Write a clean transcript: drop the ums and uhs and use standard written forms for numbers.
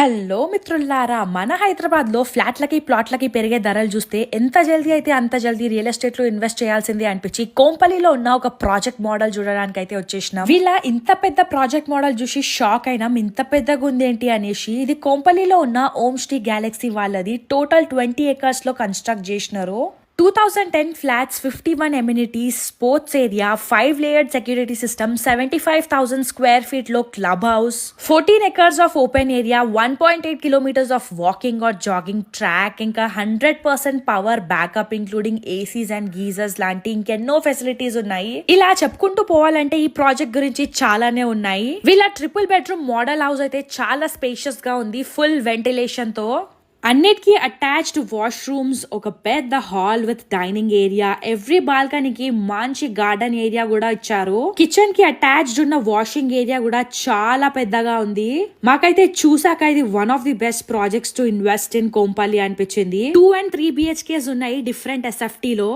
Hello మిత్రులారా, మన హైదరాబాద్ లో ఫ్లాట్లకి ప్లాట్లకి పెరిగే ధరలు చూస్తే ఎంత జల్దీ అయితే అంత జల్దీ రియల్ ఎస్టేట్ లో ఇన్వెస్ట్ చేయాల్సింది అనిపించి కోంపల్లిలో ఉన్న ఒక ప్రాజెక్ట్ మోడల్ చూడడానికి అయితే వచ్చేసినాం. వీళ్ళ ఇంత పెద్ద ప్రాజెక్ట్ మోడల్ చూసి షాక్ అయినాం. ఇంత పెద్దగా ఉంది ఏంటి అనేసి. ఇది కోంపల్లిలో ఉన్న ఓమ్ శ్రీ గ్యాలక్సీ వాళ్ళది. టోటల్ 20 acres లో కన్స్ట్రక్ట్ చేసినారు. 2010 flats, 51 amenities, sports area, 5 layered security system, 75,000 square feet low clubhouse, 14 acres of open area, 1.8 kilometers of walking or jogging track, ఇంకా 100% power backup including ACs and geysers లాంటి ఇంకెన్నో facilities ఉన్నాయి. ఇలా చెప్పుకుంటూ పోవాలంటే ఈ ప్రాజెక్ట్ గురించి చాలానే ఉన్నాయి. వీళ్ళ ట్రిపుల్ బెడ్రూమ్ మోడల్ హౌస్ అయితే చాలా స్పేషియస్ గా ఉంది, ఫుల్ వెంటిలేషన్ తో. అన్నిటికీ అటాచ్డ్ వాష్రూమ్స్, ఒక పెద్ద hall with dining area, every బాల్కనీకి మంచి గార్డెన్ ఏరియా కూడా ఇచ్చారు. కిచెన్ కి అటాచ్డ్ ఉన్న వాషింగ్ ఏరియా కూడా చాలా పెద్దగా ఉంది. మాకైతే చూసాక ఇది one of the best projects to invest in Kompally అనిపించింది. 2 and 3 BHKs ఉన్నాయి డిఫరెంట్ SFT లో.